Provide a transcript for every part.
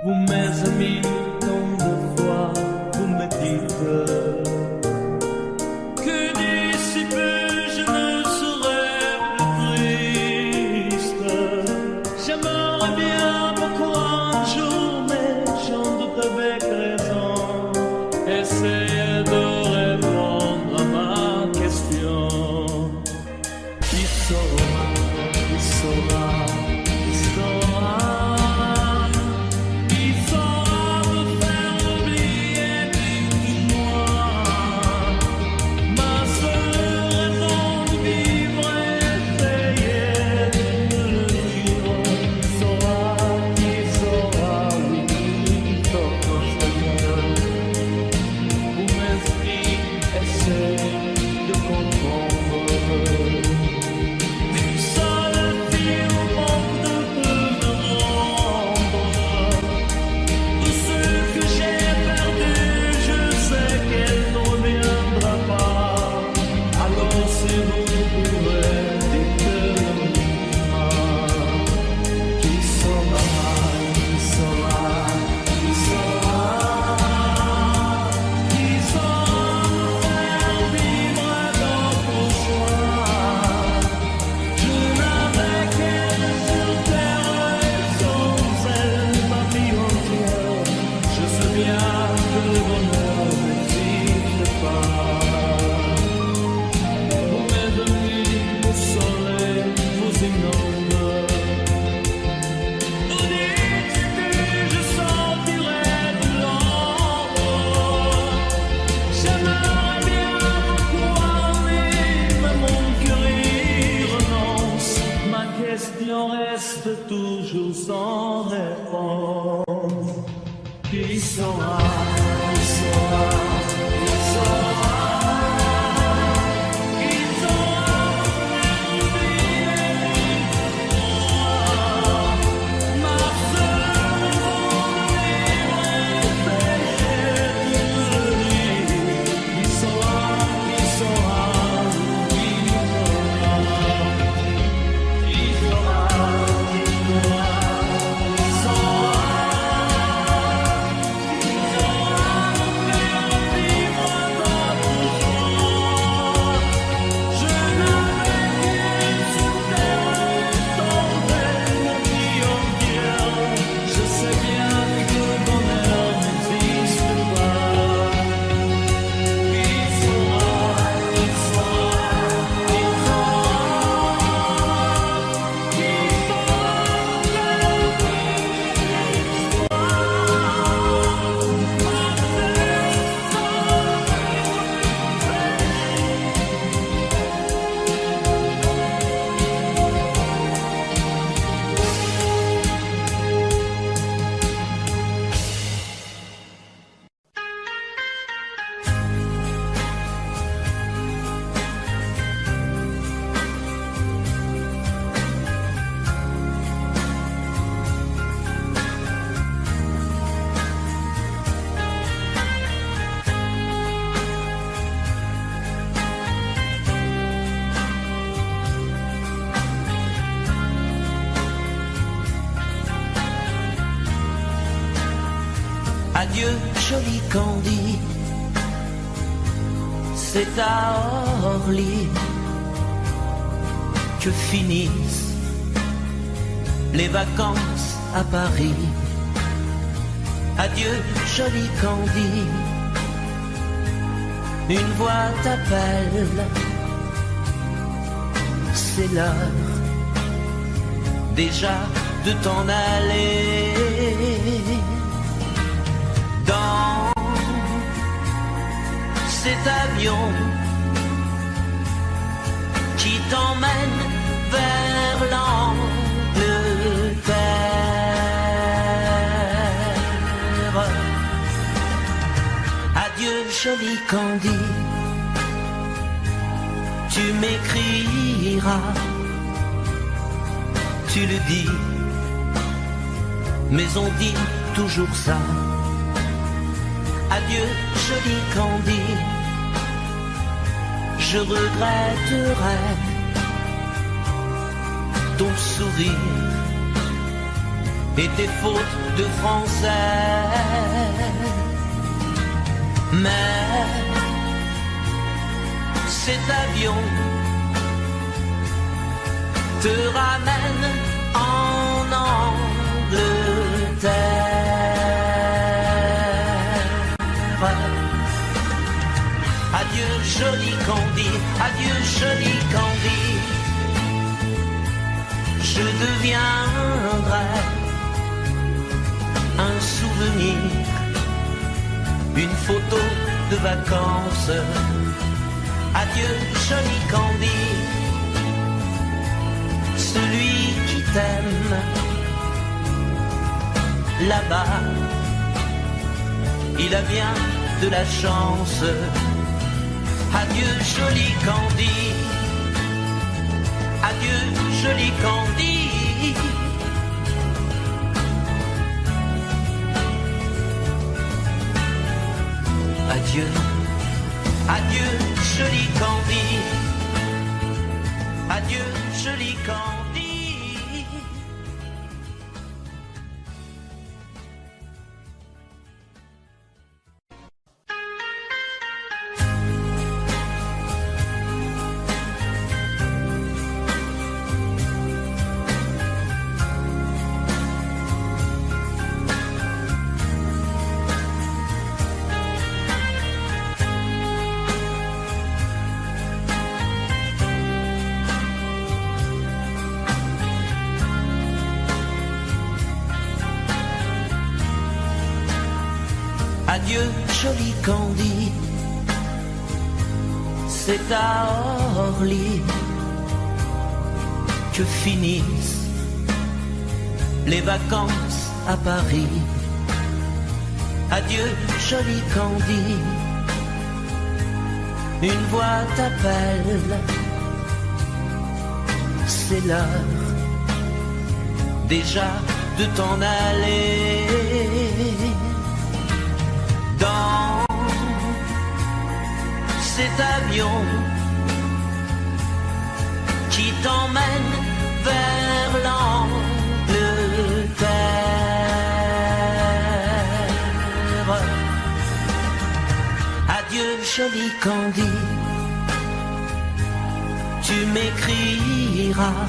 Vous mes amis, tant de fois vous me dites que d'ici peu je ne serai plus triste. J'aimerais bien beaucoup un jour, mais j'en doute avec raison. Essayez de répondre à ma question. Qui saura, qui saura, qui saura? Reste toujours sans réponse. Qui saura, qui saura, qui saura, qui saura oublier ma seule raison de vivre est péché. Qui saura, qui saura, qui saura. Adieu, joli Candy, c'est à Orly que finissent les vacances à Paris. Adieu, joli Candy, une voix t'appelle, c'est l'heure déjà de t'en aller. Dans cet avion qui t'emmène vers l'Angleterre. Adieu, joli Candy, tu m'écriras, tu le dis, mais on dit toujours ça. Adieu, joli Candy, je regretterai ton sourire et tes fautes de Français. Mais cet avion te ramène en Angleterre. Adieu joli Candy, adieu joli Candy. Je deviendrai un souvenir, une photo de vacances. Adieu joli Candy, celui qui t'aime là-bas, il a bien de la chance. Adieu joli Candy, adieu joli Candy. Adieu, adieu joli Candy, adieu joli Candy. Adieu joli Candy, c'est à Orly que finissent les vacances à Paris. Adieu joli Candy, une voix t'appelle, c'est l'heure déjà de t'en aller. Dans cet avion qui t'emmène vers l'Angleterre. Adieu joli Candy, tu m'écriras,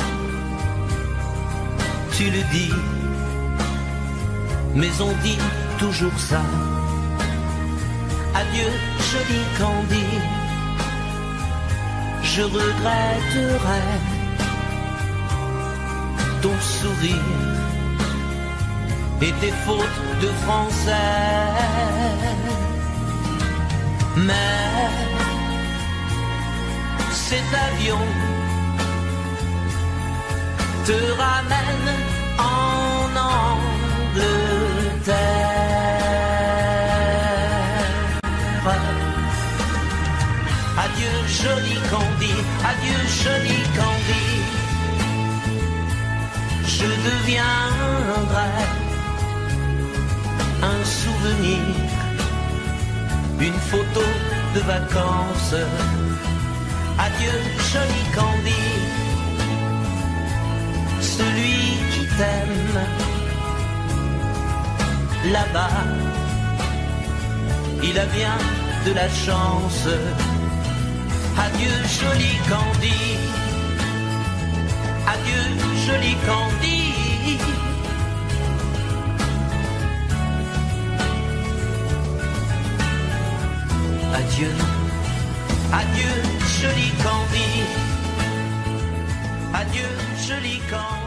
tu le dis, mais on dit toujours ça. Adieu joli Candy, je regretterai ton sourire et tes fautes de français. Mais cet avion te ramène en Angleterre. Adieu joli Candy, adieu joli Candy. Je deviendrai un souvenir, une photo de vacances. Adieu joli Candy, celui qui t'aime là-bas, il a bien de la chance. Adieu joli Candy, adieu joli Candy. Adieu, adieu joli Candy, adieu joli Candy.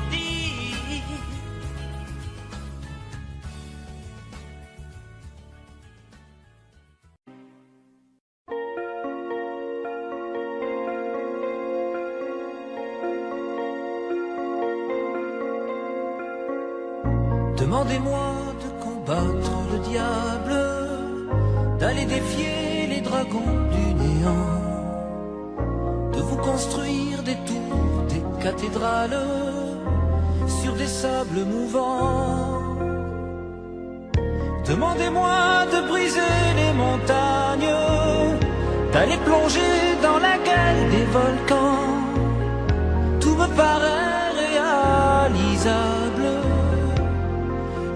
Demandez-moi de combattre le diable, d'aller défier les dragons du néant, de vous construire des tours, des cathédrales sur des sables mouvants. Demandez-moi de briser les montagnes, d'aller plonger dans la gueule des volcans. Tout me paraît réalisable.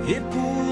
Et pour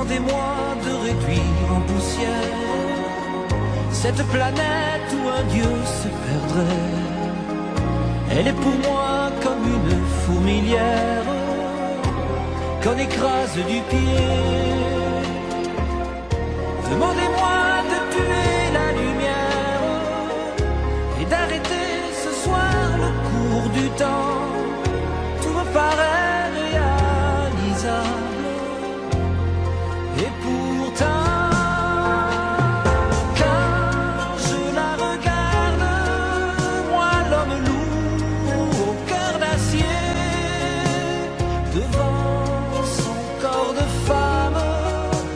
Demandez-moi de réduire en poussière cette planète où un Dieu se perdrait. Elle est pour moi comme une fourmilière qu'on écrase du pied. Demandez-moi de tuer la lumière et d'arrêter ce soir le cours du temps. Tout me paraît réalisable et pourtant quand je la regarde, moi l'homme lourd au cœur d'acier, devant son corps de femme,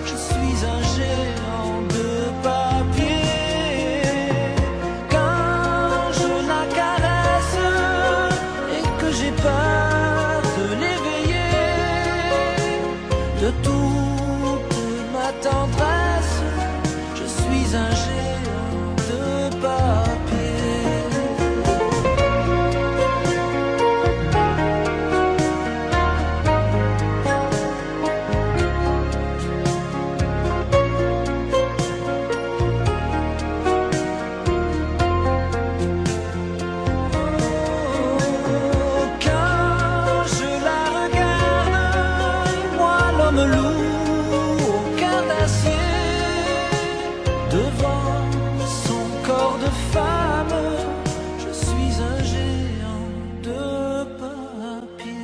je suis un géant de papier. Quand je la caresse et que j'ai peur de l'éveiller, de toute ma tendresse, je suis un géant de papier. Quand je la regarde, moi l'homme lourd au cœur d'acier, devant son corps de femme, je suis un géant de papier.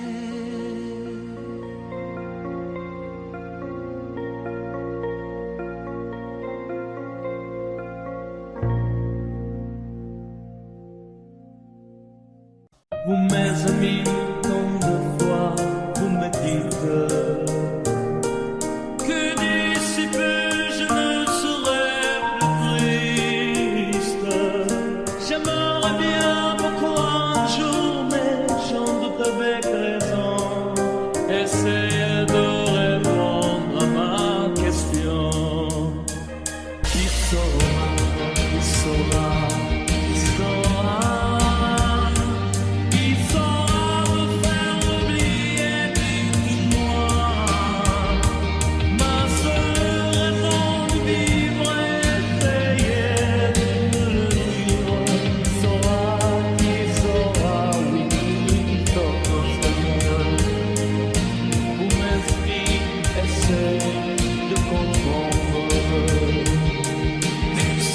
Vous mes amis, tant de fois vous me dites que d'ici peu je ne serai plus triste. J'aimerais bien beaucoup un jour, mais j'en doute avec raison. Essayez de répondre à ma question. Qui saura, qui saura, qui saura? Qui saura me faire oublier dites-moi. Ma seule raison de vivre est essayer de le vivre. Qui saura, oui, saura Seigneur. Vous m'inspirez, essayez de comprendre.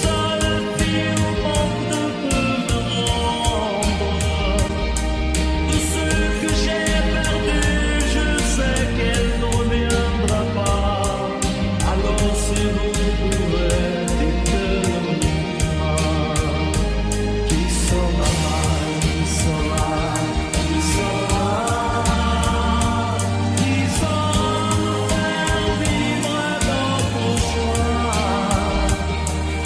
Seul fil au monde ne peut me rendre. Tout ce que j'ai perdu, je sais qu'elle ne reviendra pas. Alors si vous pouvez, dites-le-moi. Qui saura, qui saura, qui saura, qui saura me faire vivre d'autres choix.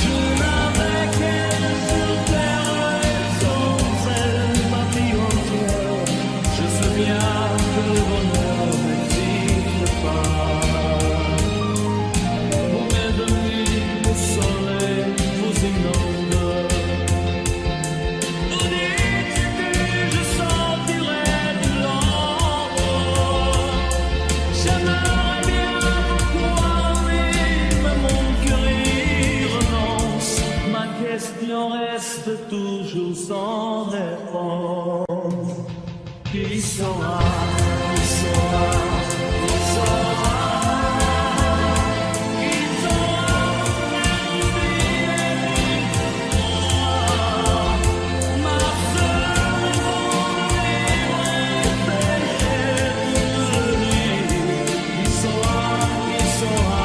Je n'avais qu'elle sur terre et sans elle ma vie entière. Je sais bien que le bonheur n'existe pas. Vous mes amis, le soleil vous inonde. Vous dites que je sortirai de l'ombre. J'aimerais bien beaucoup envie, mais mon cœur y renonce. Ma question reste toujours sans réponse. Qui saura, qui saura, qui saura, qui saura me faire oublier dites-moi. Ma seule raison de vivre est essayer de le vivre. Qui saura, oui, qui saura,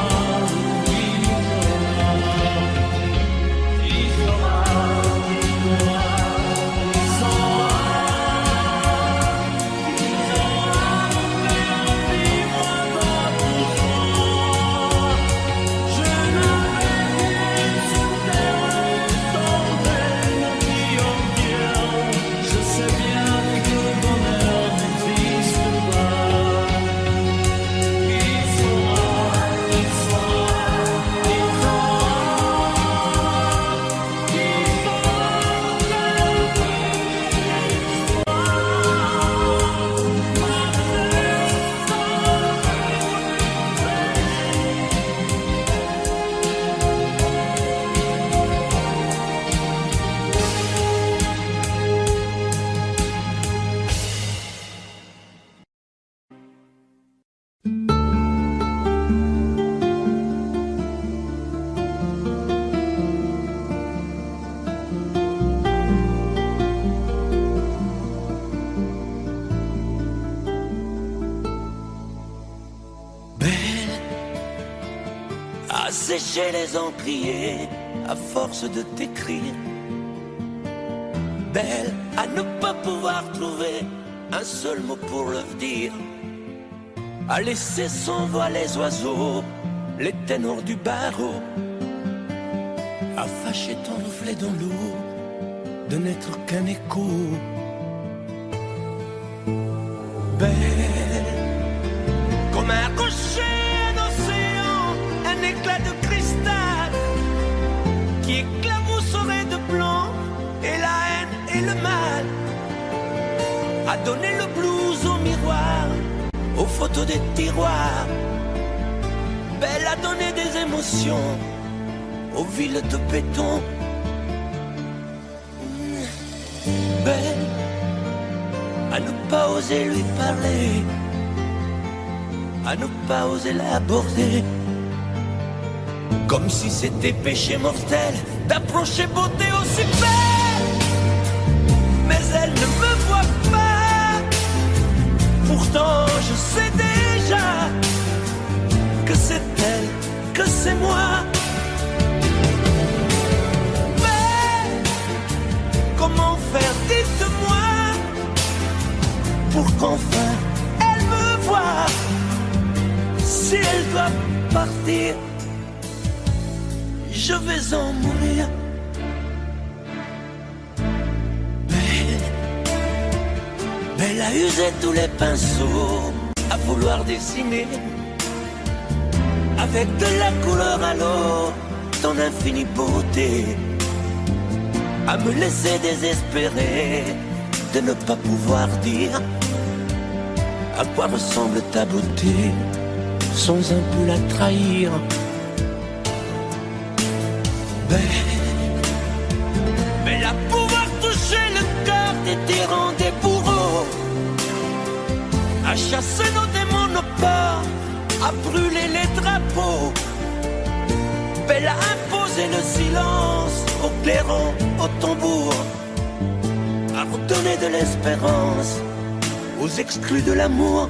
qui saura, qui saura, qui saura. séché les encriers à force de t'écrire. Belle à ne pas pouvoir trouver un seul mot pour le dire, à laisser sans voix les oiseaux, les ténors du barreau, à fâcher ton reflet dans l'eau, de n'être qu'un écho. Belle comme un rocher, un océan, un éclat de cristal qui éclabousserait de blanc et la haine et le mal, à donner le blues au miroir, aux photos des tiroirs. Belle à donner des émotions aux villes de béton. Belle à ne pas oser lui parler, à ne pas oser l'aborder, comme si c'était péché mortel d'approcher beauté aussi belle. Mais elle ne me voit pas, pourtant je sais déjà que c'est elle, que c'est moi. Mais comment faire, dites-moi, pour qu'enfin elle me voie. Si elle doit partir, je vais en mourir. Belle a usé tous les pinceaux à vouloir dessiner avec de la couleur à l'eau ton infinie beauté, à me laisser désespérer de ne pas pouvoir dire à quoi ressemble ta beauté sans un peu la trahir. Belle à pouvoir toucher le cœur des tyrans, des bourreaux, à chasser nos démons, nos peurs, à brûler les drapeaux. Belle à imposer le silence aux clairons, aux tambours, à redonner de l'espérance aux exclus de l'amour.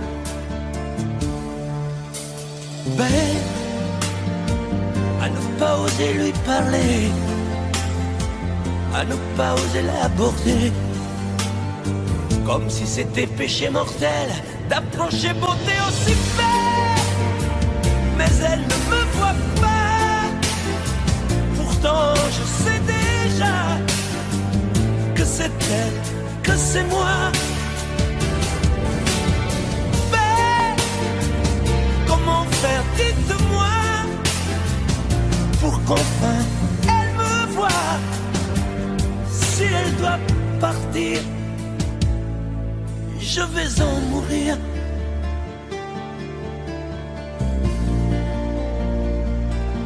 Belle à ne pas oser lui parler, à ne pas oser l'aborder, comme si c'était péché mortel d'approcher beauté aussi belle. Mais elle ne me voit pas, pourtant je sais déjà que c'est elle, que c'est moi. Belle, comment faire, dites-moi, pour qu'enfin elle me voie. Si elle doit partir, je vais en mourir.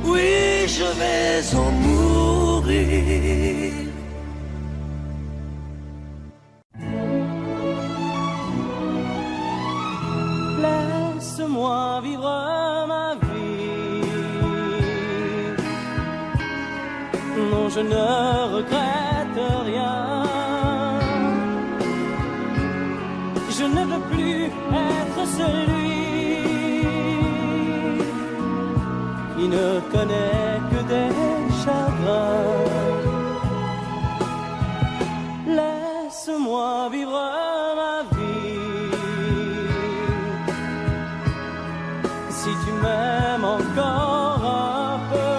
Oui, je vais en mourir. Laisse-moi vivre ma vie. Non, je ne regrette rien. Je ne veux plus être celui qui ne connaît que des chagrins. Laisse-moi vivre ma vie. Si tu m'aimes encore un peu,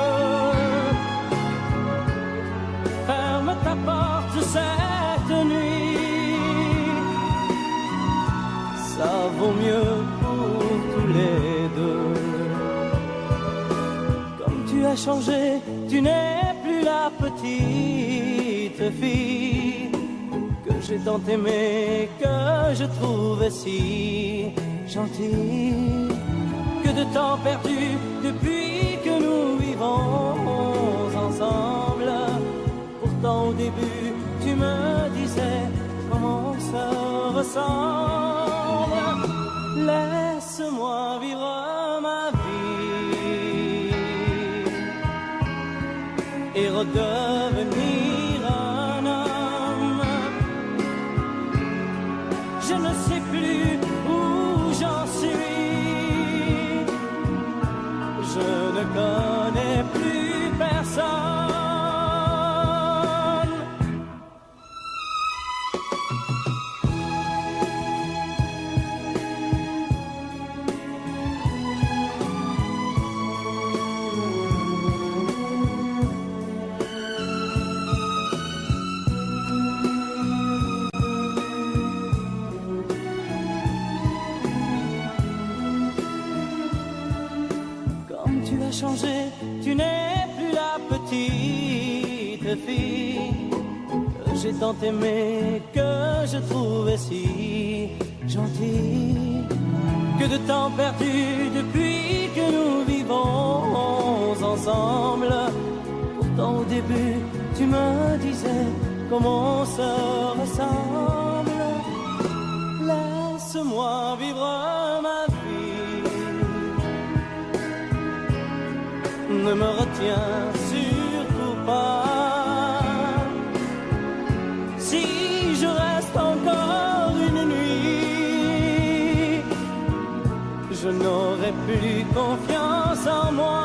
ferme ta porte cette nuit. Ça vaut mieux pour tous les deux. Comme tu as changé, tu n'es plus la petite fille que j'ai tant aimée, que je trouvais si gentille. Que de temps perdu depuis que nous vivons ensemble. Pourtant au début tu me disais comment on se ressemble. Laisse-moi vivre ma vie et redevenir un homme. Je ne sais plus où j'en suis. Je ne connais plus changé, tu n'es plus la petite fille que j'ai tant aimée, que je trouvais si gentille. Que de temps perdu depuis que nous vivons ensemble. Pourtant au début tu me disais comment on se ressemble. Laisse-moi vivre ma vie, ne me retiens surtout pas. Si je reste encore une nuit, je n'aurai plus confiance en moi.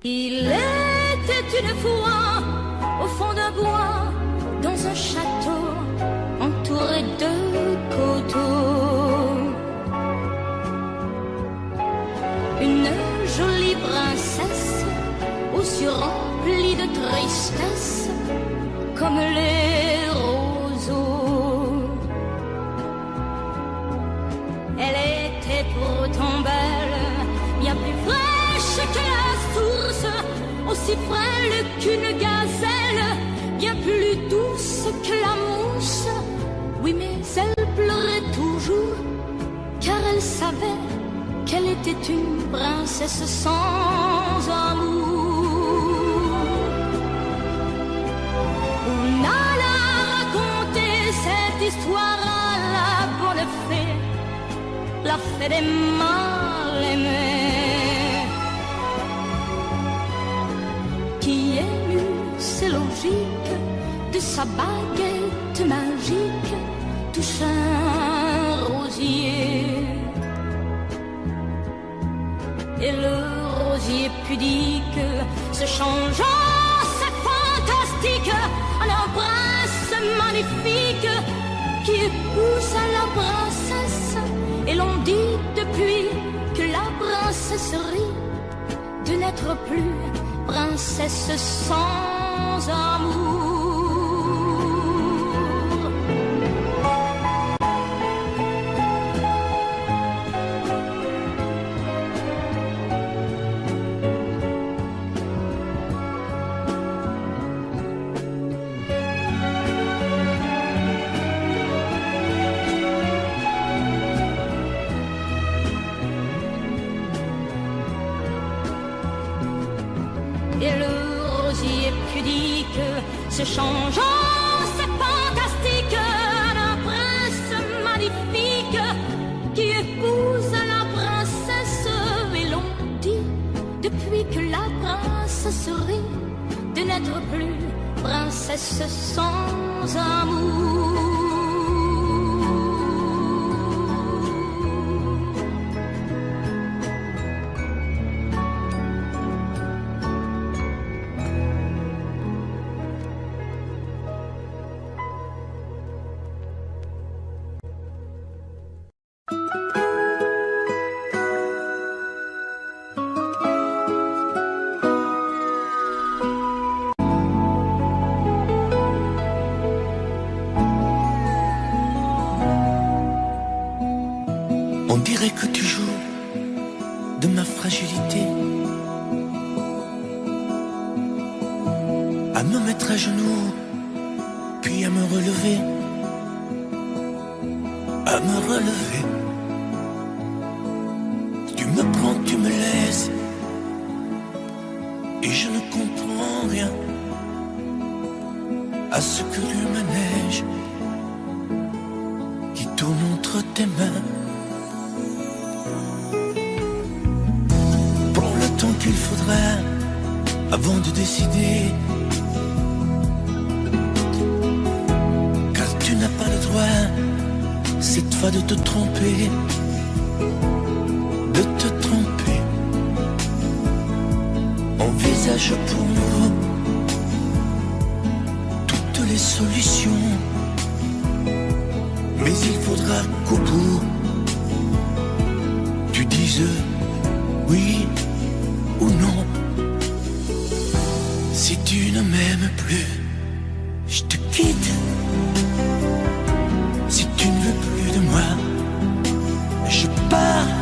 Il était une fois au fond d'un bois, dans un château entouré de coteaux, une jolie princesse aux yeux remplis de tristesse comme les roseaux. Elle était pourtant belle, bien plus fraîche que la source, aussi frêle qu'une gazelle, bien plus douce que la mousse. Oui, mais elle pleurait toujours, car elle savait qu'elle était une princesse sans amour. On alla raconter cette histoire à la bonne fée, la fée des mal-aimés, qui émut, c'est logique, de sa baguette magique touche un rosier. Et le rosier pudique se changeant, c'est fantastique, en un prince magnifique qui épouse la princesse. Et l'on dit depuis que la princesse rit de n'être plus princesse sans amour. Et le rosier pudique se changeant, c'est fantastique, un prince magnifique qui épouse la princesse. Et l'on dit depuis que la princesse rit de n'être plus princesse sans amour. On dirait que tu joues de ma fragilité, à me mettre à genoux, puis à me relever, à me relever. Tu me prends, tu me laisses, et je ne comprends rien à ce que le manège qui tourne entre tes mains. Prends le temps qu'il faudra avant de décider, car tu n'as pas le droit cette fois de te tromper, de te tromper. Envisage pour nous toutes les solutions, mais il faudra qu'au bout tu dises oui ou non. Si tu ne m'aimes plus, je te quitte. Si tu ne veux plus de moi, je pars.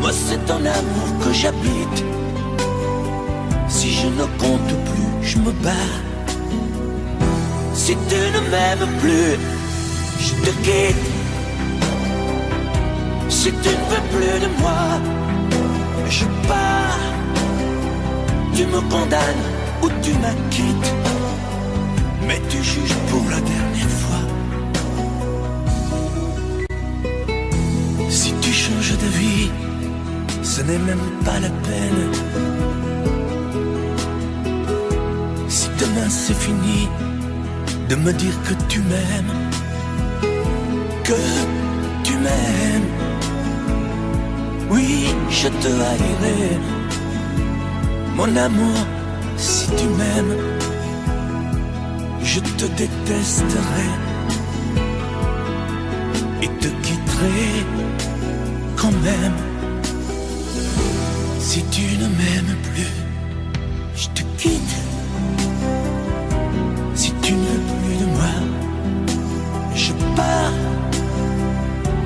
Moi c'est ton amour que j'habite. Si je ne compte plus, je me bats. Si tu ne m'aimes plus, je te quitte. Si tu ne veux plus de moi, je pars. Tu me condamnes ou tu m'acquittes, mais tu juges pour la dernière fois. Si tu changes de vie, ce n'est même pas la peine. Si demain c'est fini de me dire que tu m'aimes, que tu m'aimes, oui, je te haïrai. Mon amour, si tu m'aimes, je te détesterai et te quitterai quand même. Si tu ne m'aimes plus, je te quitte. Si tu ne veux plus de moi, je pars.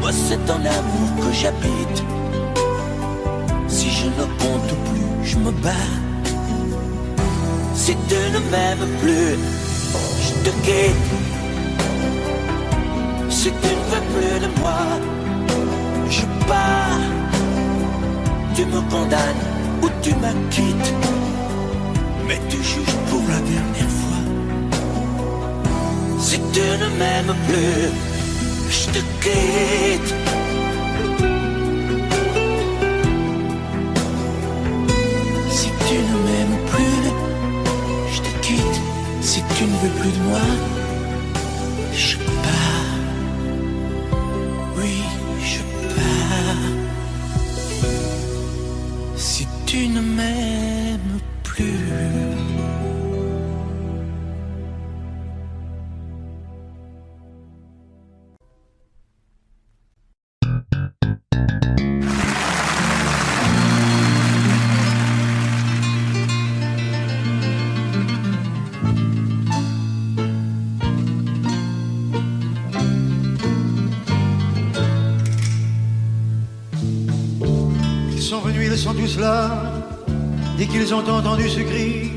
Moi c'est ton amour que j'habite. Si je ne compte plus, je me bats. Si tu ne m'aimes plus, je te quitte. Si tu ne veux plus de moi, je pars. Tu me condamnes ou tu m'acquittes, mais tu juges pour la dernière fois. Si tu ne m'aimes plus, je te quitte. Si tu ne m'aimes plus, je te quitte. Si tu ne veux plus de moi, je pars. Oui, je pars. Si tu ne m'aimes plus. Ils sont tous là, dès qu'ils ont entendu ce cri,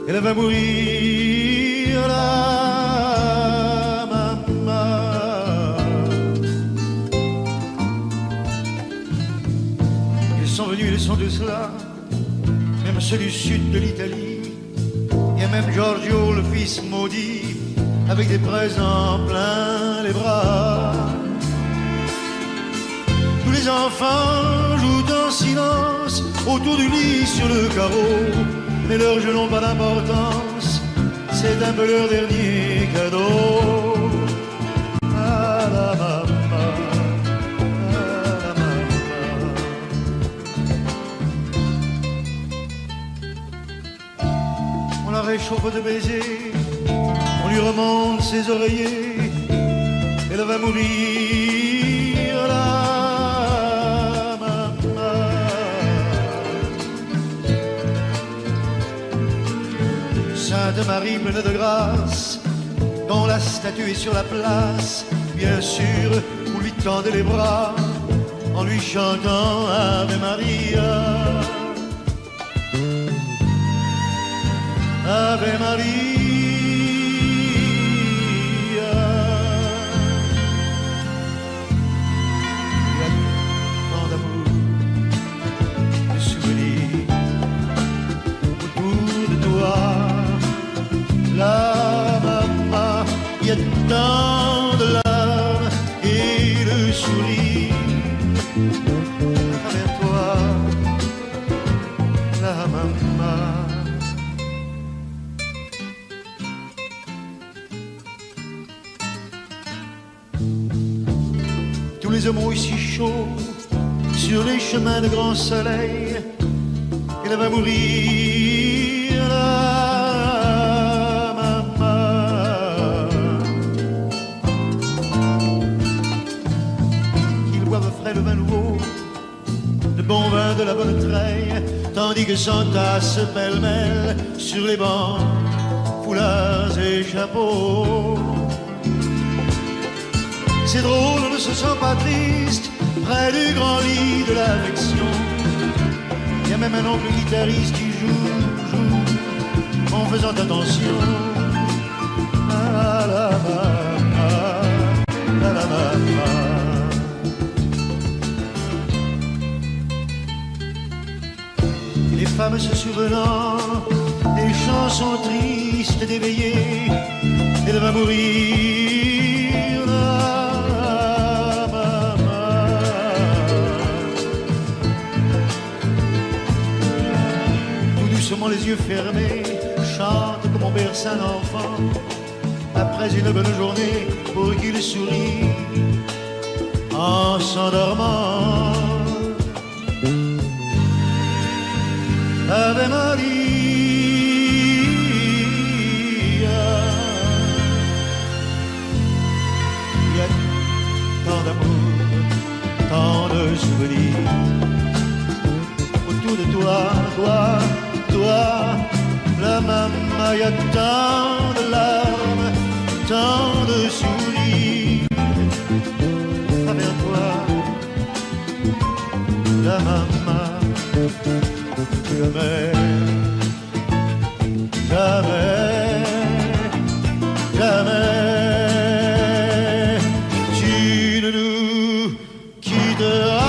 elle va mourir, la maman. Ils sont venus, ils sont tous là, même ceux du sud de l'Italie. Il y a même Giorgio, le fils maudit, avec des présents plein les bras. Tous les enfants jouent en silence autour du lit sur le carreau, mais leurs jeux n'ont pas d'importance, c'est un peu leur dernier cadeau. À la maman, à la maman. On la réchauffe de baisers, on lui remonte ses oreillers, elle va mourir là. Sainte Marie pleine de grâce, dont la statue est sur la place, bien sûr, vous lui tendez les bras en lui chantant Ave Maria. Ave Maria. Il y a tant d'amour, de souvenirs tant de larmes et le sourire à travers toi, la maman. Tous les hommes ont eu si chaud sur les chemins de grand soleil, elle va mourir, la maman. Qu'ils boivent frais le vin nouveau, le bon vin de la bonne treille, tandis que s'entassent pêle-mêle sur les bancs, foulards et chapeaux. C'est drôle, on ne se sent pas triste près du grand lit de l'affection. Il y a même un oncle guitariste qui joue en faisant attention à la maman, à la maman. Les femmes se souvenant des chansons tristes d'éveillé, elle va mourir, la maman. Tout doucement les yeux fermés, chante comme on berce un enfant après une bonne journée pour qu'il sourie en s'endormant. Ave Maria, il y a tant d'amour, tant de souvenirs autour de toi, toi, la maman. Il y a tant de larmes, tant de sourires à travers toi, la maman. Jamais, jamais, jamais, tu ne nous quitteras.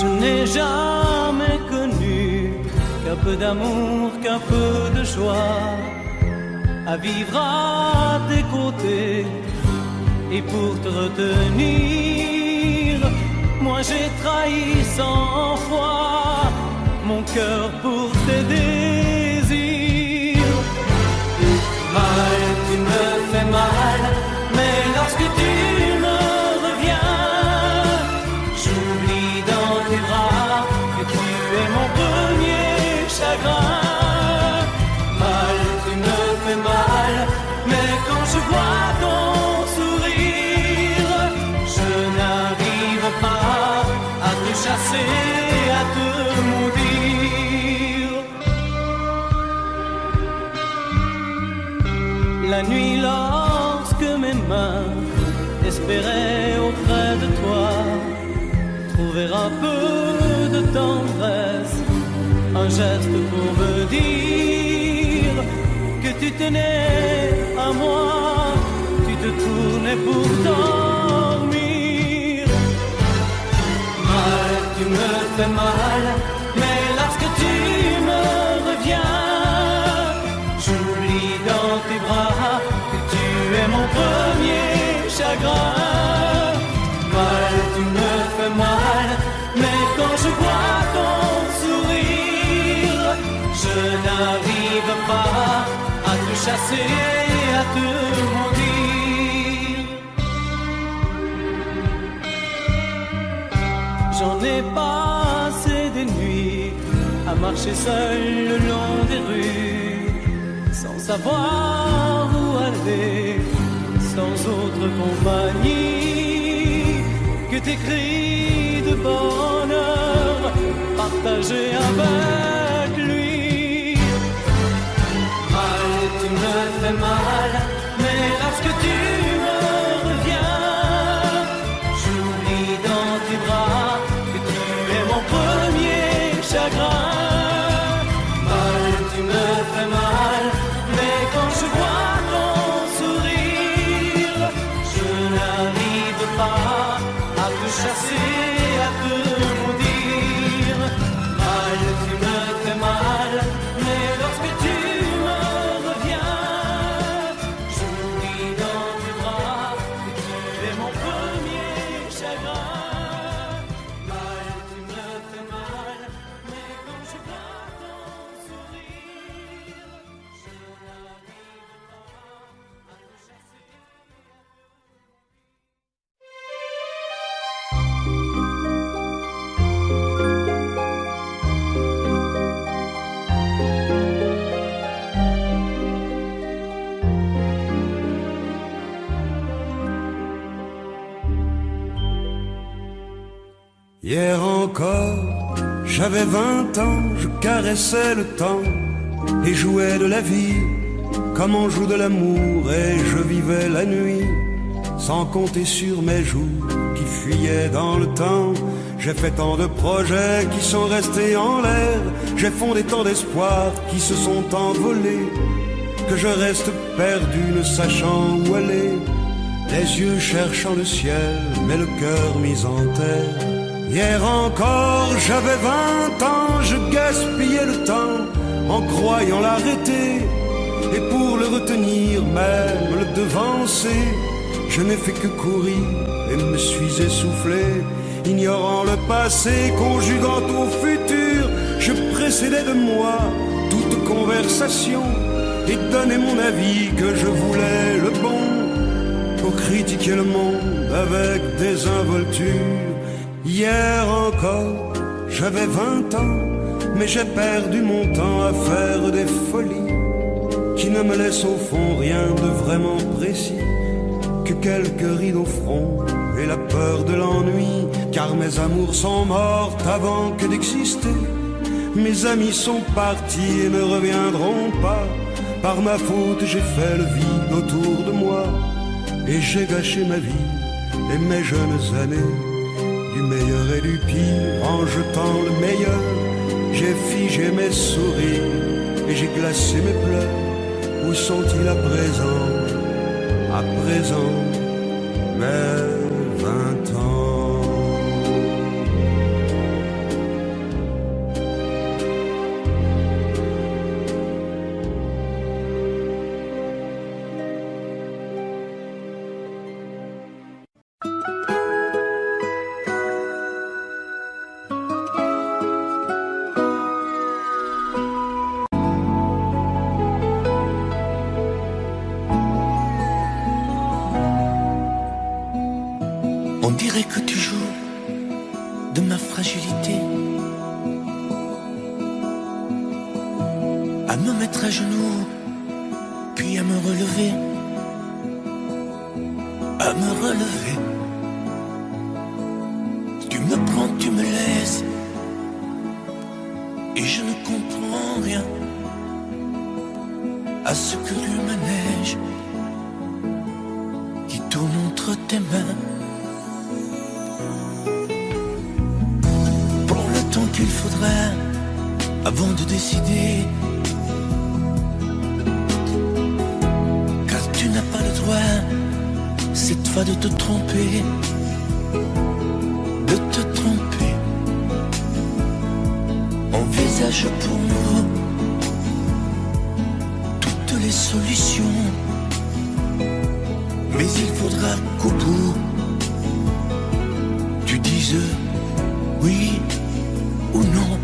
Je n'ai jamais connu qu'un peu d'amour, qu'un peu de joie, à vivre à tes côtés et pour te retenir. Moi j'ai trahi 100 fois mon cœur pour tes désirs. Mal, tu me fais mal, mais lorsque tu me reviens, j'oublie dans tes bras que tu es mon premier chagrin. Mal, tu me fais mal, mais quand je vois ton sourire, je n'arrive pas à te chasser, à te maudire. La nuit, lorsque mes mains espéraient auprès de toi trouver un peu de tendresse, un geste pour me dire que tu tenais à moi, tu te tournais pour dormir. Mal, tu me fais mal, mais lorsque tu me reviens, j'oublie dans tes bras que tu es mon premier chagrin. Mal, tu me fais mal, mais quand je vois ton sourire, je n'arrive pas à te chasser, à te maudire. J'en ai passé des nuits à marcher seul le long des rues, sans savoir où aller, sans autre compagnie que tes cris de bonheur partagés avec lui. Mal, tu me fais mal, mais lorsque tu me reviens, j'oublie chasser, à te maudire. Mal, tu me fais mal, mais lorsque tu me reviens, j'oublie dans tes bras que tu es mon premier chagrin. Mal, tu me fais mal, mais quand je vois ton sourire, je n'arrive pas à te chasser. Hier encore, j'avais 20 ans, je caressais le temps et jouais de la vie comme on joue de l'amour, et je vivais la nuit sans compter sur mes jours qui fuyaient dans le temps. J'ai fait tant de projets qui sont restés en l'air, j'ai fondé tant d'espoirs qui se sont envolés, que je reste perdu ne sachant où aller, les yeux cherchant le ciel mais le cœur mis en terre. Hier encore, j'avais 20 ans, je gaspillais le temps en croyant l'arrêter, et pour le retenir, même le devancer, je n'ai fait que courir et me suis essoufflé. Ignorant le passé, conjuguant au futur, je précédais de moi toute conversation et donnais mon avis que je voulais le bon, pour critiquer le monde avec désinvolture. Hier encore, j'avais 20 ans, mais j'ai perdu mon temps à faire des folies qui ne me laissent au fond rien de vraiment précis, que quelques rides au front et la peur de l'ennui, car mes amours sont mortes avant que d'exister. Mes amis sont partis et ne reviendront pas. Par ma faute, j'ai fait le vide autour de moi, et j'ai gâché ma vie et mes jeunes années. Du meilleur et du pire, en jetant le meilleur, j'ai figé mes sourires et j'ai glacé mes pleurs. Où sont-ils à présent? À présent, mes 20 ans. On dirait que tu joues de ma fragilité, à me mettre à genoux, puis à me relever, à me relever. Tu me prends, tu me laisses, et je ne comprends rien à ce que tu manèges qui tourne entre tes mains. Qu'il faudra avant de décider, car tu n'as pas le droit cette fois de te tromper, de te tromper. Envisage pour nous toutes les solutions, mais il faudra qu'au bout tu dises oui ou non.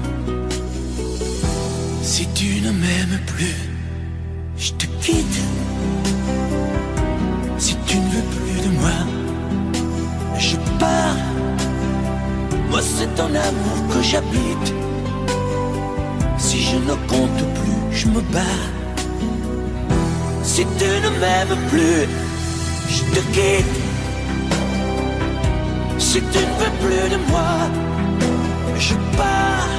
Si tu ne m'aimes plus, je te quitte. Si tu ne veux plus de moi, je pars. Moi c'est ton amour que j'habite. Si je ne compte plus, je me bats. Si tu ne m'aimes plus, je te quitte. Si tu ne veux plus de moi, je pars.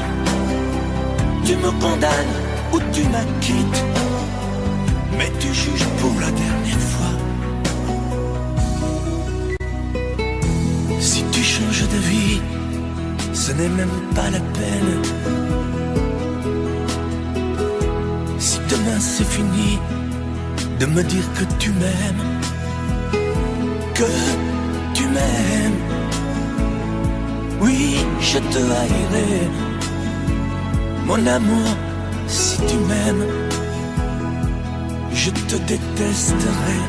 Tu me condamnes ou tu m'acquittes, mais tu juges pour la dernière fois. Si tu changes de vie, ce n'est même pas la peine. Si demain c'est fini de me dire que tu m'aimes, que tu m'aimes, je te haïrai. Mon amour, si tu m'aimes, je te détesterai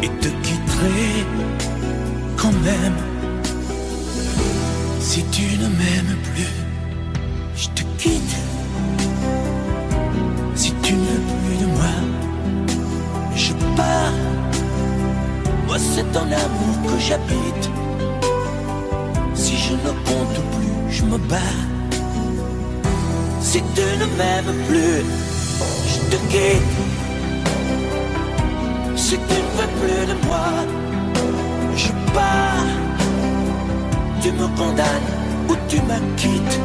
et te quitterai quand même. Si tu ne m'aimes plus, je te quitte. Si tu ne veux plus de moi, je pars. Moi c'est ton amour que j'habite. Si je ne compte plus, je me bats. Si tu ne m'aimes plus, je te quitte. Si tu ne veux plus de moi, je pars. Tu me condamnes ou tu m'acquittes,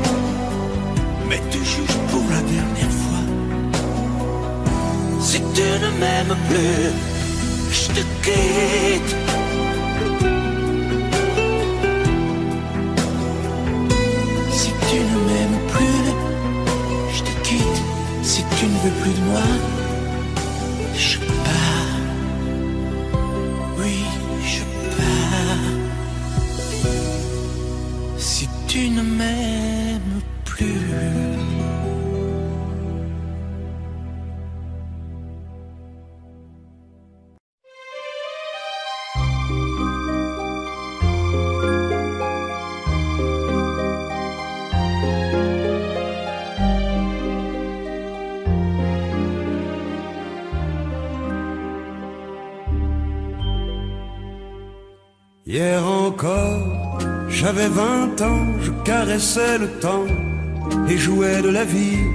mais tu juges pour la dernière fois. Si tu ne m'aimes plus, je te quitte. Si tu ne m'aimes plus, je te quitte. Si tu ne veux plus de moi, je pars. Oui, je pars. Si tu ne m'aimes plus. Hier encore, j'avais 20 ans, je caressais le temps et jouais de la vie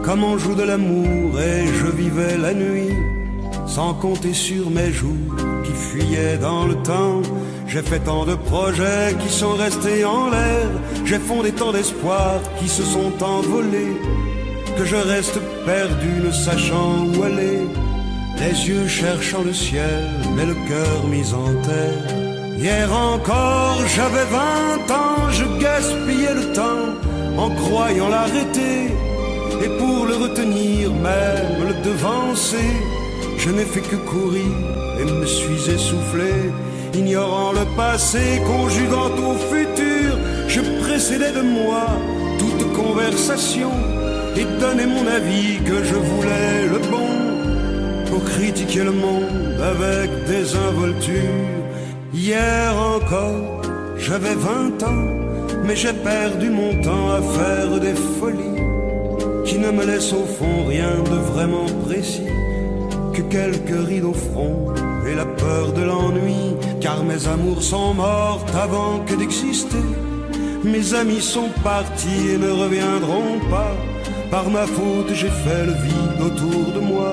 comme on joue de l'amour, et je vivais la nuit sans compter sur mes jours qui fuyaient dans le temps. J'ai fait tant de projets qui sont restés en l'air, j'ai fondé tant d'espoirs qui se sont envolés, que je reste perdu ne sachant où aller, les yeux cherchant le ciel mais le cœur mis en terre. Hier encore, j'avais 20 ans, je gaspillais le temps en croyant l'arrêter, et pour le retenir, même le devancer, je n'ai fait que courir et me suis essoufflé. Ignorant le passé, conjuguant au futur, je précédais de moi toute conversation et donnais mon avis que je voulais le bon, pour critiquer le monde avec désinvolture. Hier encore, j'avais 20 ans, mais j'ai perdu mon temps à faire des folies qui ne me laissent au fond rien de vraiment précis, que quelques rides au front et la peur de l'ennui, car mes amours sont mortes avant que d'exister. Mes amis sont partis et ne reviendront pas. Par ma faute, j'ai fait le vide autour de moi,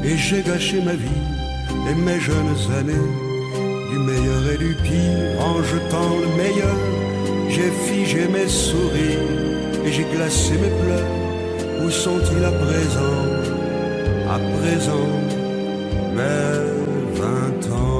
et j'ai gâché ma vie et mes jeunes années. Du meilleur et du pire, en jetant le meilleur, j'ai figé mes sourires et j'ai glacé mes pleurs. Où sont-ils à présent, mes 20 ans?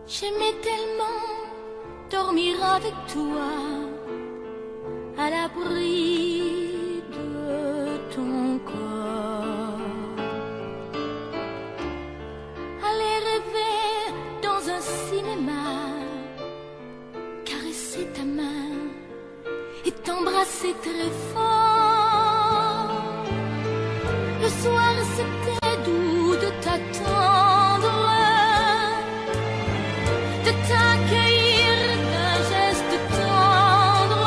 J'aimais tellement dormir avec toi, à l'abri de ton corps. Aller rêver dans un cinéma, caresser ta main et t'embrasser très fort. Le soir c'était doux de t'attendre, de t'accueillir d'un geste tendre.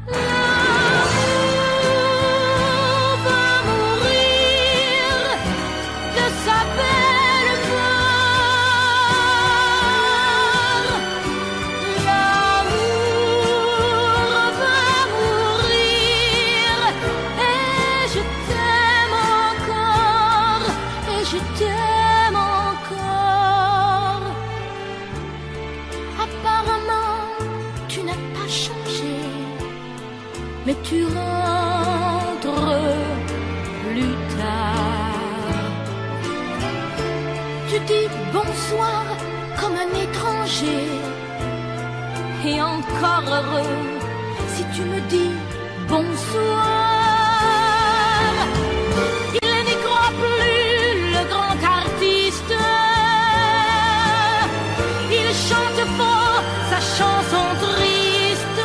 L'amour va mourir de sa belle mort. je t'aime encore. Apparemment, tu n'as pas changé, mais tu rentres plus tard. Tu dis bonsoir comme un étranger, et encore heureux si tu me dis bonsoir. Il n'y croit plus, le grand artiste. Il chante fort sa chanson triste.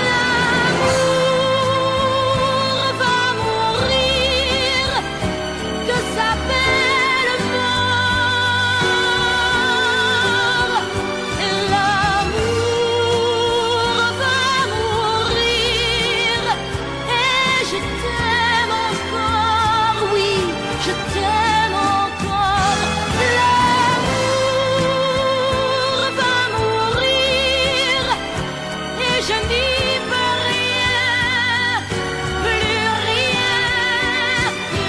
L'amour va mourir de sa belle mort. Et l'amour va mourir. Et je t'aime encore, oui, je t'aime encore. L'amour va mourir. Et je n'y peux rien, plus rien.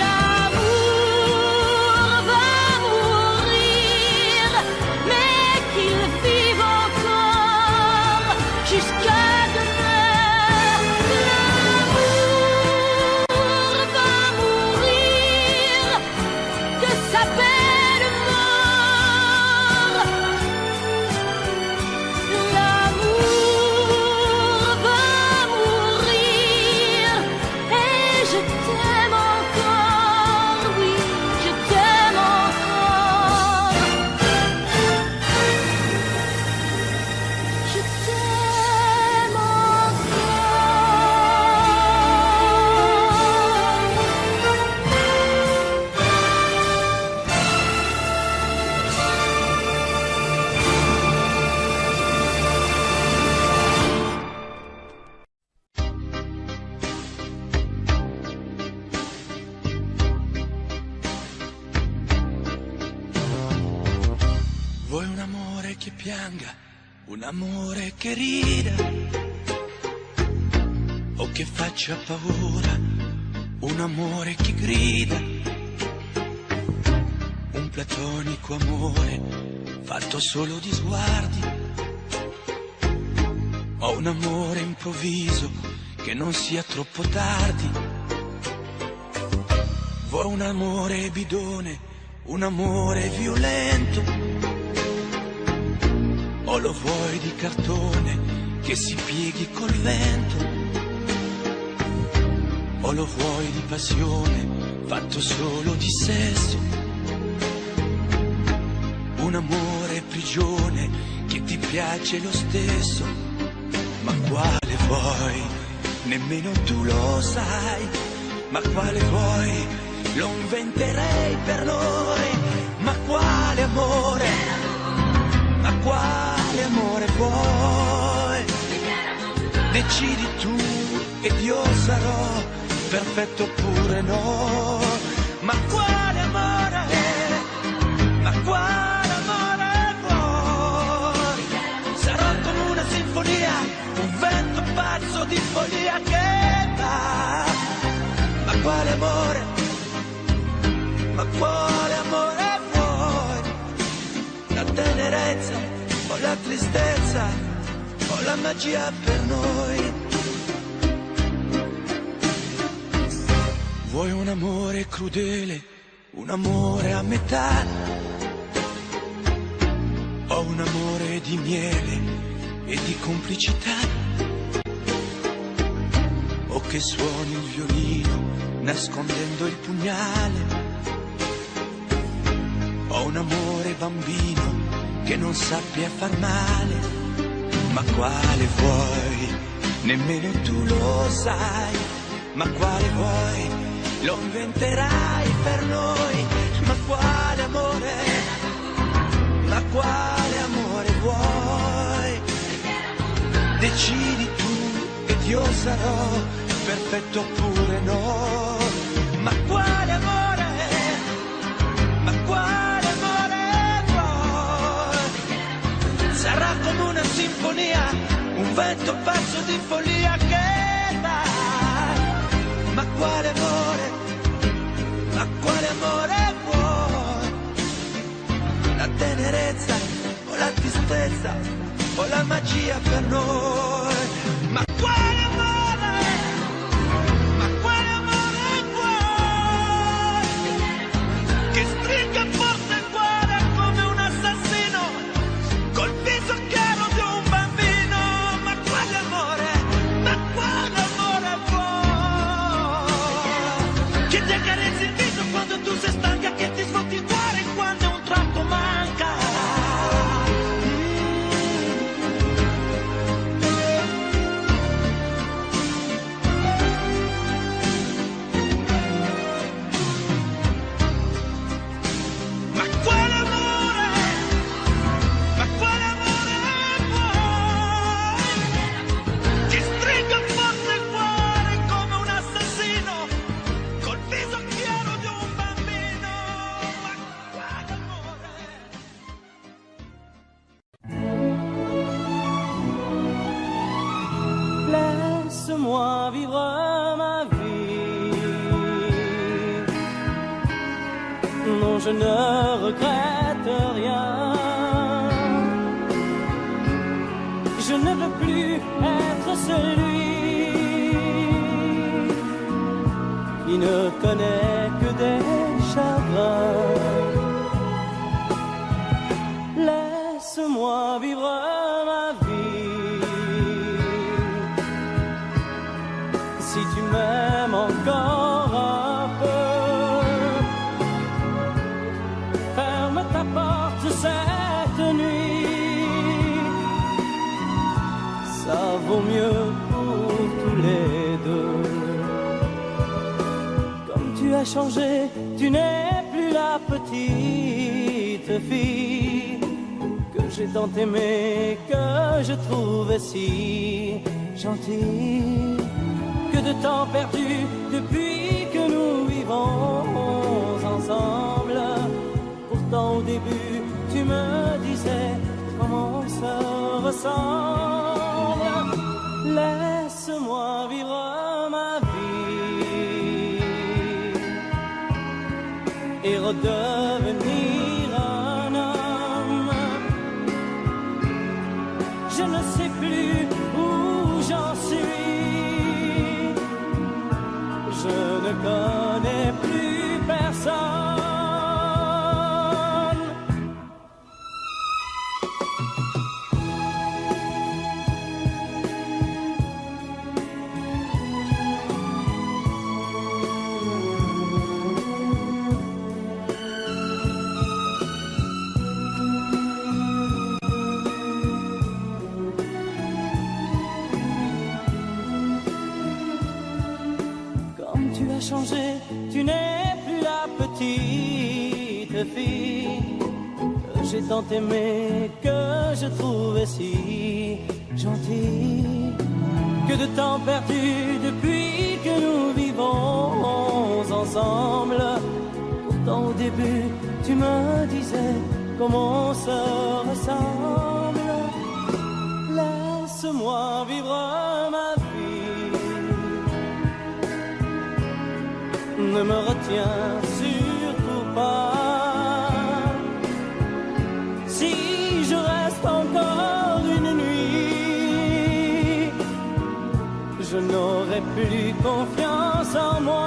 L'amour va mourir, mais qu'il vive encore jusqu'à demain. L'amour va mourir de sa belle mort. L'amour va mourir et je t'aime encore, oui, je t'aime encore. Je t'aime Vuoi un amore che pianga, un amore che rida, o che faccia paura, un amore che grida, un platonico amore fatto solo di sguardi, o un amore improvviso che non sia troppo tardi. Vuoi un amore bidone, un amore violento, o lo vuoi di cartone che si pieghi col vento, o lo vuoi di passione fatto solo di sesso, un amore prigione che ti piace lo stesso. Ma quale vuoi? Nemmeno tu lo sai. Ma quale vuoi? Lo inventerei per noi. Ma quale amore? Ma quale amore vuoi? Decidi tu ed io sarò perfetto oppure no. Ma quale amore? Ma quale amore vuoi? Sarò come una sinfonia, un vento pazzo di follia che va. Ma quale amore? Ma quale amore vuoi? La tenerezza o la tristezza o la magia per noi? Vuoi un amore crudele, un amore a metà, o un amore di miele e di complicità, o che suoni il violino nascondendo il pugnale, o un amore bambino che non sappia far male. Ma quale vuoi? Nemmeno tu lo sai. Ma quale vuoi? Lo inventerai per noi. Ma quale amore? Ma quale amore vuoi? Decidi tu ed io sarò perfetto oppure no. Ma quale amore? Ma quale amore vuoi? Sarà come una sinfonia, un vento pazzo di follia che va. Ma quale amore? tristezza o la magia per noi. Ma quale amore, ma quale amore vuoi? Che stringe forte il cuore come un assassino col viso chiaro di un bambino. Ma quale amore vuoi? Che ti accarezzi il viso quando tu sei stanca, che ti sfotti il cuore quando un tratto manca. Laisse-moi vivre ma vie. Non, je ne regrette rien. Je ne veux plus être celui qui ne connaît que des chagrins. Laisse-moi vivre ma vie. Si tu m'aimes encore un peu, ferme ta porte cette nuit. Ça vaut mieux pour tous les deux. Comme tu as changé, tu n'es plus la petite fille que j'ai tant aimée, que je trouvais si gentille. Que de temps perdu depuis que nous vivons ensemble. Pourtant au début tu me disais comment on se ressemble. Laisse-moi vivre ma vie et redevenir un homme. Je ne sais plus où j'en suis. Je ne connais plus personne. Changé, tu n'es plus la petite fille que j'ai tant aimée, que je trouvais si gentille. Que de temps perdu depuis que nous vivons ensemble. Pourtant au début tu me disais comment on se ressemble. Laisse-moi vivre ma vie. Ne me retiens surtout pas. Si je reste encore une nuit, je n'aurai plus confiance en moi.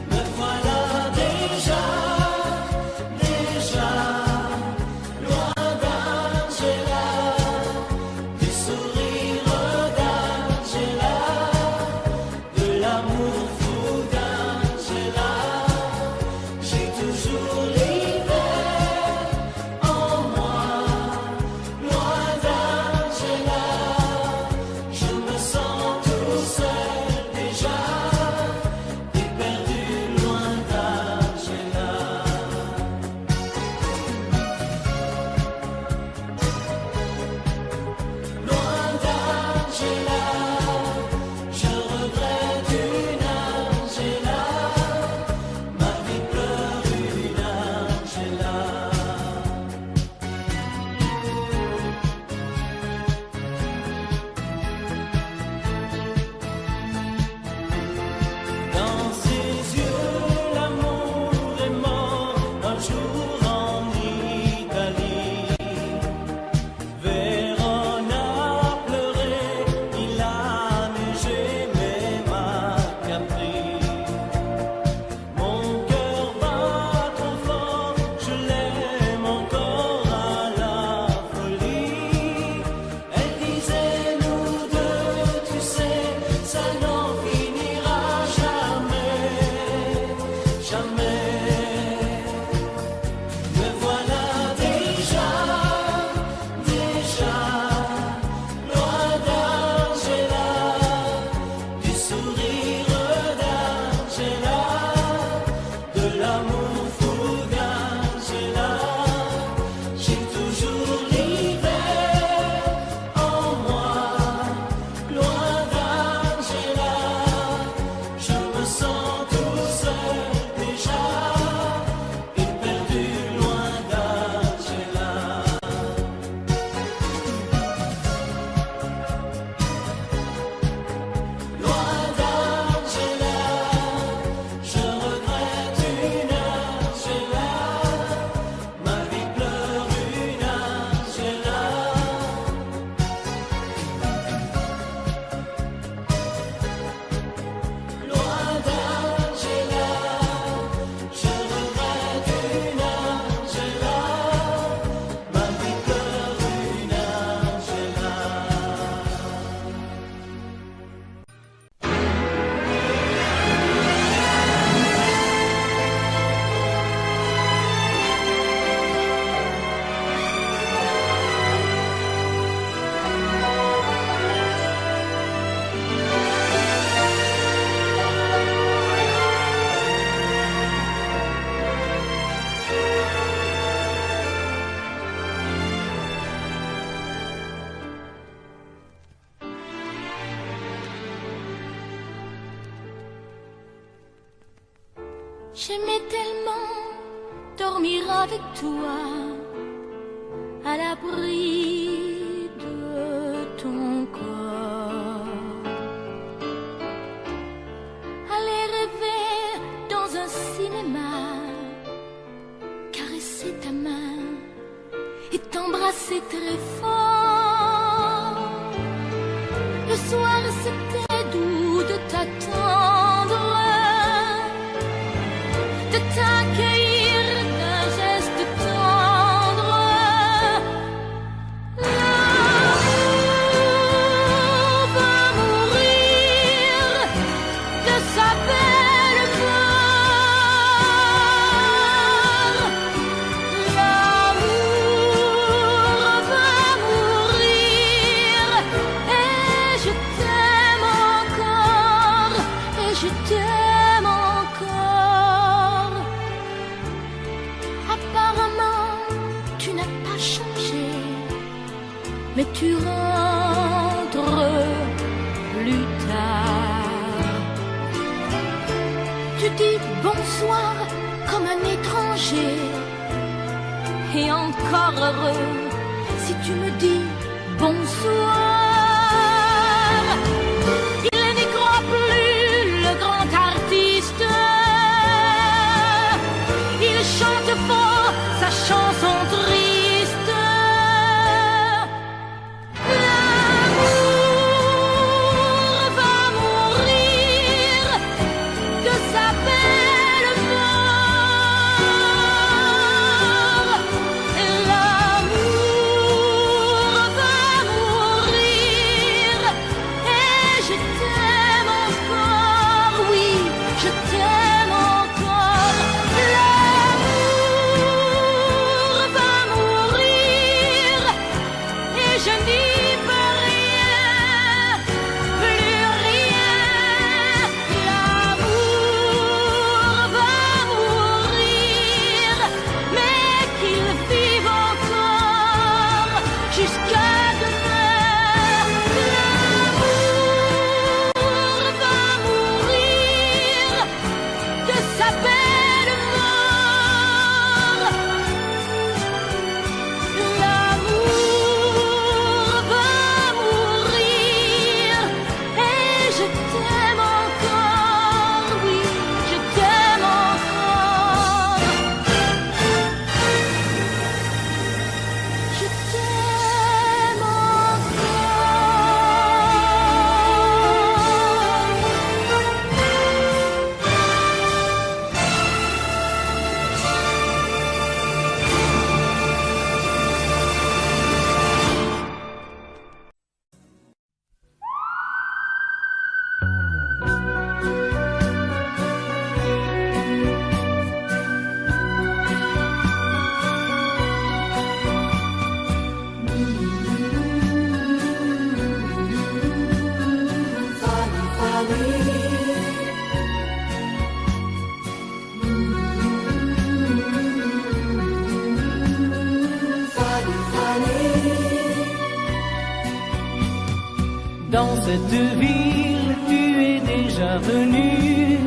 Me voilà déjà, loin d'Angela, du sourire d'Angela, de l'amour fou d'Angela. J'ai toujours l'hiver en moi, loin d'Angela. Je me sens tout seul déjà, et perdu loin d'Angela. Loin d'Angela, je regrette une Angela. Ma vie pleure une Angela. Dans ses yeux, l'amour est mort un jour en Italie. Vérona a pleuré, il a neigé, mais m'a Capri. Mon cœur bat trop fort, je l'aime encore à la folie. Elle disait nous deux, tu sais, ça n'en finira jamais, jamais. Me voilà déjà, loin d'Angela, du sourire d'Angela, de l'amour fou d'Angela. J'ai toujours l'hiver en moi, loin d'Angela. Je me sens tout seul déjà, et perdu loin d'Angela. Loin d'Angela, je regrette une Angela. Ma vie pleure une Angela. Loin d'Angela, je regrette une Angela. Ma vie pleure une Angela. J'aimais tellement dormir avec toi, à l'abri de ton corps. Aller rêver dans un cinéma, caresser ta main et t'embrasser très fort. Le soir c'était doux de t'attendre, de t'accueillir d'un geste tendre. L'amour va mourir de sa belle gloire. L'amour va mourir et je t'aime encore, et je t'aime encore. Apparemment, tu n'as pas changé, mais tu rentres plus tard. Tu dis bonsoir comme un étranger, et encore heureux si tu me dis bonsoir. Il n'y croit plus, le grand artiste. Il chante fort sa chanson triste. L'amour va mourir cette ville tu es déjà venue,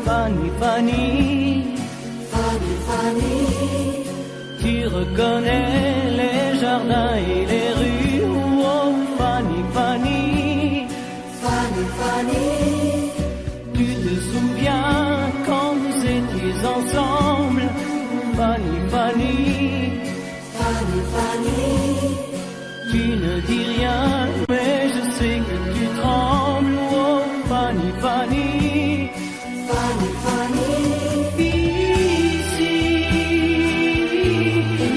Fanny, Fanny, Fanny, Fanny, tu reconnais les jardins et les rues, oh Fanny, Fanny, Fanny, Fanny, tu te souviens quand vous étiez ensemble, Fanny, Fanny, Fanny, Fanny, tu ne dis rien, mais je sais que tu trembles, oh Fanny, Fanny, Fanny, Fanny, ici,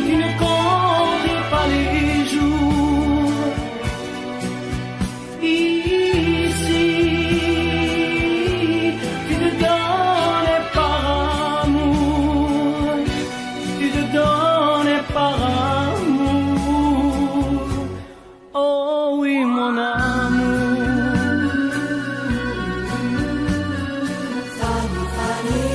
tu ne comptais pas les jours, ici, tu te donnais par amour, tu te donnais par amour, oh oui mon amour. Fanny, Fanny,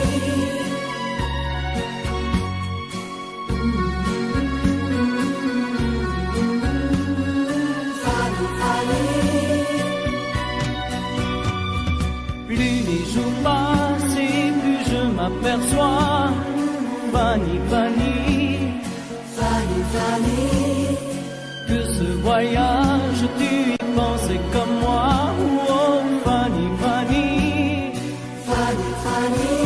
Fanny, Fanny, Plus les jours passent et plus je m'aperçois, Fanny, Fanny, Fanny, Fanny, que ce voyage tu y pensais comme moi, oh Fanny, Fanny, Fanny, Fanny,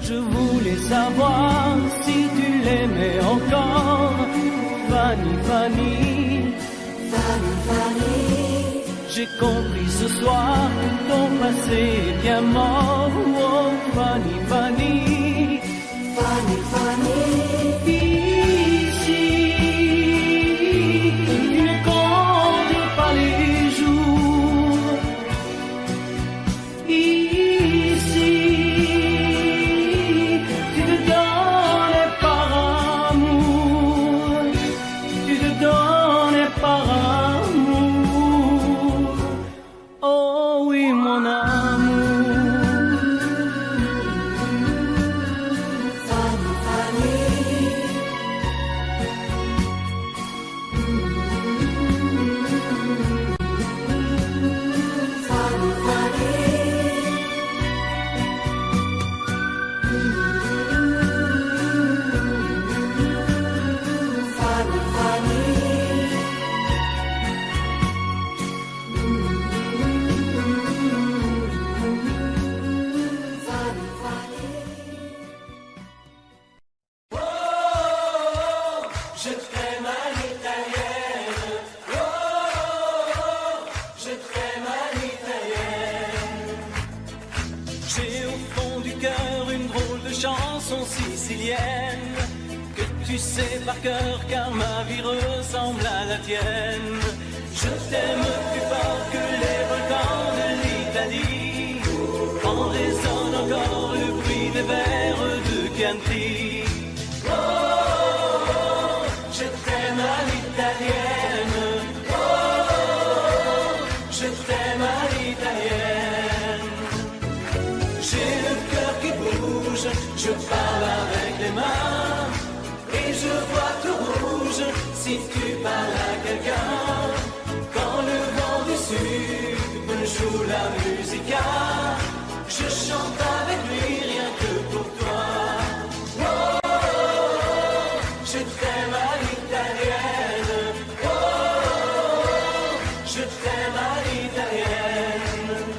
je voulais savoir si tu l'aimais encore, Fanny, Fanny, Fanny, Fanny, j'ai compris ce soir que ton passé est bien mort, oh Fanny, Fanny, Fanny, Fanny, ici, tu ne comptes pas les jours, ici, tu te donnais par amour, tu te donnais par amour, oh oui mon amour. Fanny, Fanny, Fanny, Fanny, Fanny, Fanny, Fanny, Fanny. Je t'aime à l'italienne. Oh, je t'aime à l'italienne. J'ai au fond du cœur une drôle de chanson sicilienne que tu sais par cœur car ma vie ressemble à la tienne. Je t'aime plus fort que les volcans de l'Italie. En résonne encore le bruit des vers de Chianti. Oh, je t'aime à l'italienne. Oh, je t'aime à l'italienne. J'ai le cœur qui bouge, je parle avec les mains et je vois tout rouge si tu parles à quelqu'un. Quand le vent du sud me joue la musica, je chante avec lui rien que pour toi. Oh, je t'aime à l'italienne. Oh, je t'aime à l'italienne.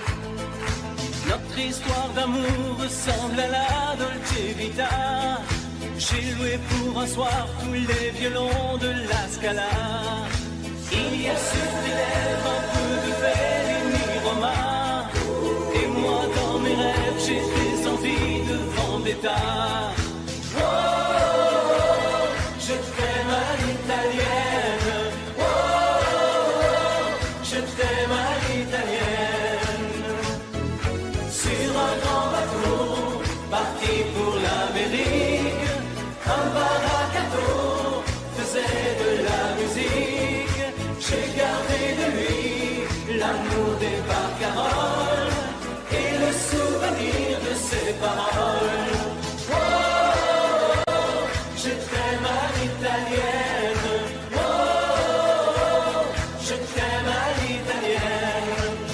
Notre histoire d'amour ressemble à la Dolce Vita. J'ai loué pour un soir tous les violons de la Scala. Il y a sur tes lèvres un peu de Bellini Roma. Et moi dans mes rêves j'ai des envies de Vendetta. Oh, je t'aime à l'italienne. Oh, je t'aime à l'italienne. Sur un grand bateau, parti pour l'Amérique, un baracato faisait de la musique. J'ai gardé de lui l'amour des barcaroles et le souvenir de ses paroles. Oh, je t'aime à l'italienne. Oh, je t'aime à l'italienne.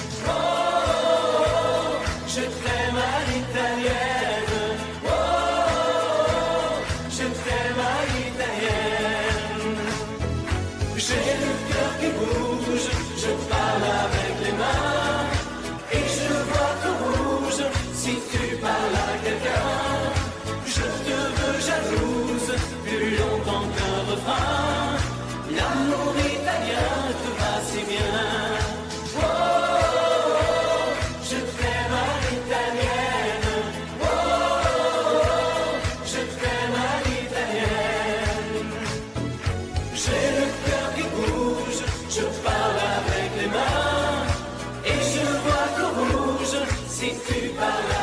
si tu parles à quelqu'un, je te veux jalouse, plus longtemps qu'un refrain. L'amour italien te va si bien. Oh, je t'aime à l'italienne. Oh, je t'aime à l'italienne. J'ai le cœur qui bouge, je parle avec les mains, et je vois qu'au rouge si tu parles